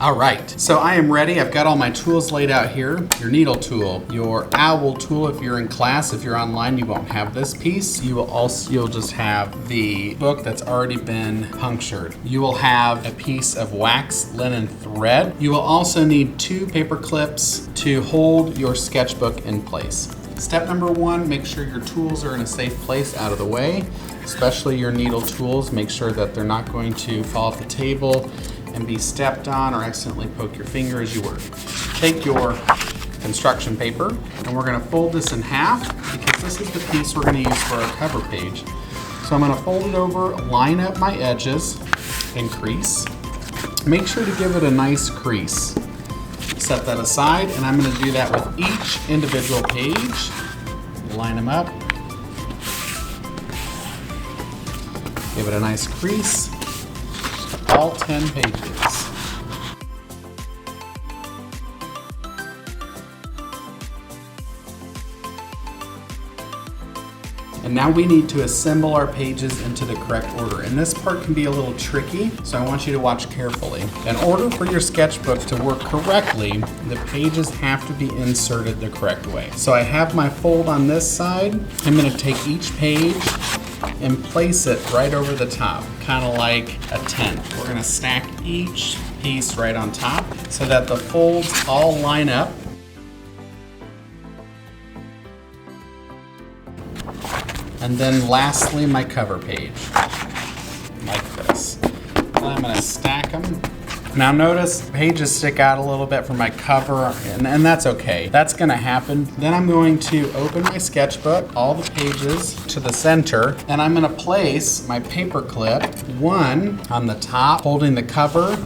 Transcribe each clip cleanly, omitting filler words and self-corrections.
All right, so I am ready. I've got all my tools laid out here. Your needle tool, your owl tool if you're in class. If you're online, you won't have this piece. You'll just have the book that's already been punctured. You will have a piece of wax linen thread. You will also need 2 paper clips to hold your sketchbook in place. Step number 1, make sure your tools are in a safe place out of the way, especially your needle tools. Make sure that they're not going to fall off the table and be stepped on or accidentally poke your finger as you work. Take your construction paper and we're going to fold this in half because this is the piece we're going to use for our cover page. So I'm going to fold it over, line up my edges and crease. Make sure to give it a nice crease. Set that aside, and I'm going to do that with each individual page. Line them up. Give it a nice crease. All 10 pages. And now we need to assemble our pages into the correct order. And this part can be a little tricky, so I want you to watch carefully. In order for your sketchbook to work correctly, the pages have to be inserted the correct way. So I have my fold on this side. I'm going to take each page and place it right over the top, kind of like a tent. We're going to stack each piece right on top so that the folds all line up. And then lastly, my cover page, like this. And I'm going to stack them. Now notice pages stick out a little bit from my cover, and that's okay. That's going to happen. Then I'm going to open my sketchbook, all the pages to the center, and I'm going to place my paper clip, one on the top holding the cover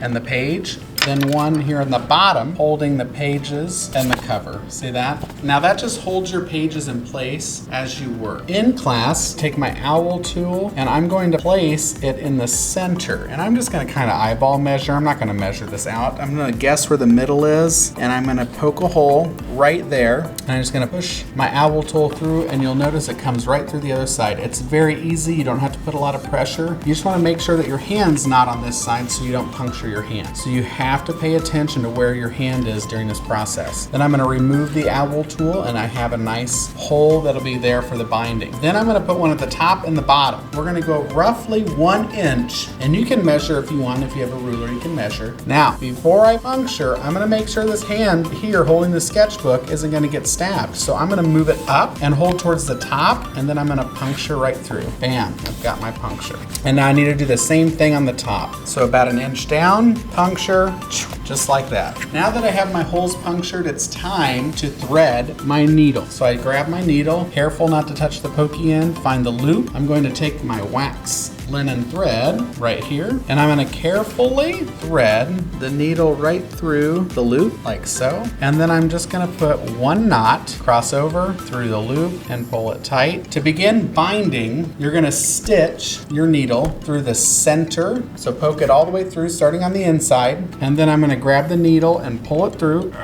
and the page, then one here in the bottom holding the pages and the cover. See that? Now that just holds your pages in place as you work. In class, take my owl tool and I'm going to place it in the center. And I'm just going to kind of eyeball measure. I'm not going to measure this out. I'm going to guess where the middle is and I'm going to poke a hole right there. And I'm just going to push my owl tool through and you'll notice it comes right through the other side. It's very easy. You don't have to put a lot of pressure. You just want to make sure that your hand's not on this side so you don't puncture your hand. So you have to pay attention to where your hand is during this process. Then I'm going to remove the owl tool and I have a nice hole that'll be there for the binding. Then I'm going to put one at the top and the bottom. We're going to go roughly 1 inch, and you can measure if you want. If you have a ruler, you can measure. Now, before I puncture, I'm going to make sure this hand here holding the sketchbook isn't going to get stabbed. So I'm going to move it up and hold towards the top, and then I'm going to puncture right through. Bam, I've got my puncture. And now I need to do the same thing on the top. So about 1 inch down, puncture, just like that. Now that I have my holes punctured, it's time to thread my needle. So I grab my needle, careful not to touch the pokey end, find the loop. I'm going to take my wax linen thread right here, and I'm going to carefully thread the needle right through the loop like so. And then I'm just going to put 1 knot, cross over through the loop and pull it tight. To begin binding, you're going to stitch your needle through the center. So poke it all the way through, starting on the inside. And then I'm going to grab the needle and pull it through.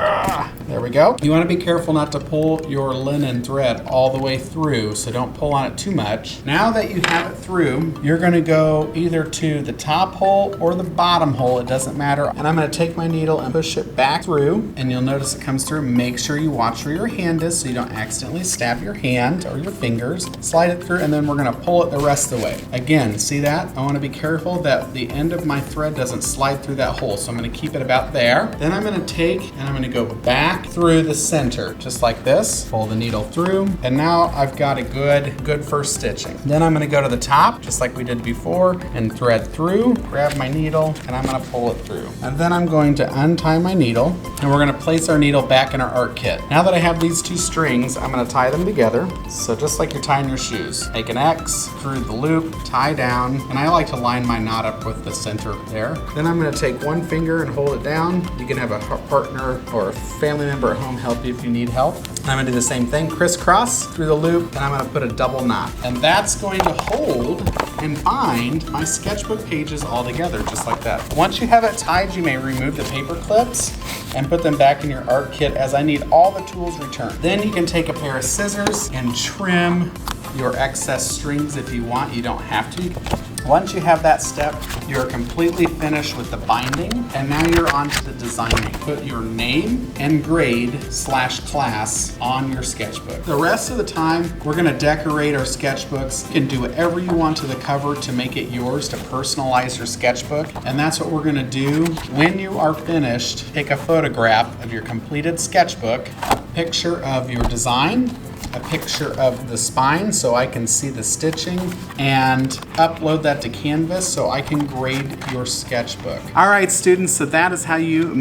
There we go. You want to be careful not to pull your linen thread all the way through, so don't pull on it too much. Now that you have it through, you're going to go either to the top hole or the bottom hole, it doesn't matter. And I'm going to take my needle and push it back through, and you'll notice it comes through. Make sure you watch where your hand is so you don't accidentally stab your hand or your fingers. Slide it through, and then we're going to pull it the rest of the way. Again, see that? I want to be careful that the end of my thread doesn't slide through that hole, so I'm going to keep it about there. Then I'm going to take and I'm going to go back through the center, just like this. Pull the needle through, and now I've got a good first stitching. Then I'm going to go to the top, just like we did before, and thread through, grab my needle, and I'm going to pull it through. And then I'm going to untie my needle, and we're going to place our needle back in our art kit. Now that I have these 2 strings, I'm going to tie them together. So just like you're tying your shoes, make an X through the loop, tie down, and I like to line my knot up with the center there. Then I'm going to take 1 finger and hold it down. You can have a partner or a family member at home help you if you need help. I'm going to do the same thing, crisscross through the loop, and I'm going to put a double knot. And that's going to hold and bind my sketchbook pages all together, just like that. Once you have it tied, you may remove the paper clips and put them back in your art kit, as I need all the tools returned. Then you can take a pair of scissors and trim your excess strings if you want. You don't have to. Once you have that step, you're completely finished with the binding, and now you're on to the designing. Put your name and grade/class on your sketchbook. The rest of the time, we're gonna decorate our sketchbooks. You can do whatever you want to the cover to make it yours, to personalize your sketchbook. And that's what we're gonna do. When you are finished, take a photograph of your completed sketchbook, a picture of your design, a picture of the spine so I can see the stitching, and upload that to Canvas so I can grade your sketchbook. All right, students, so that is how you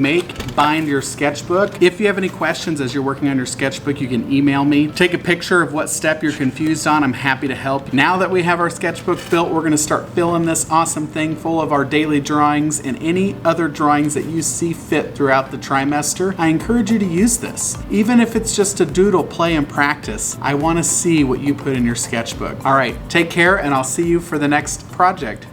bind your sketchbook. If you have any questions as you're working on your sketchbook, you can email me. Take a picture of what step you're confused on. I'm happy to help. Now that we have our sketchbook built, we're gonna start filling this awesome thing full of our daily drawings and any other drawings that you see fit throughout the trimester. I encourage you to use this. Even if it's just a doodle, play, and practice, I want to see what you put in your sketchbook. All right, take care, and I'll see you for the next project.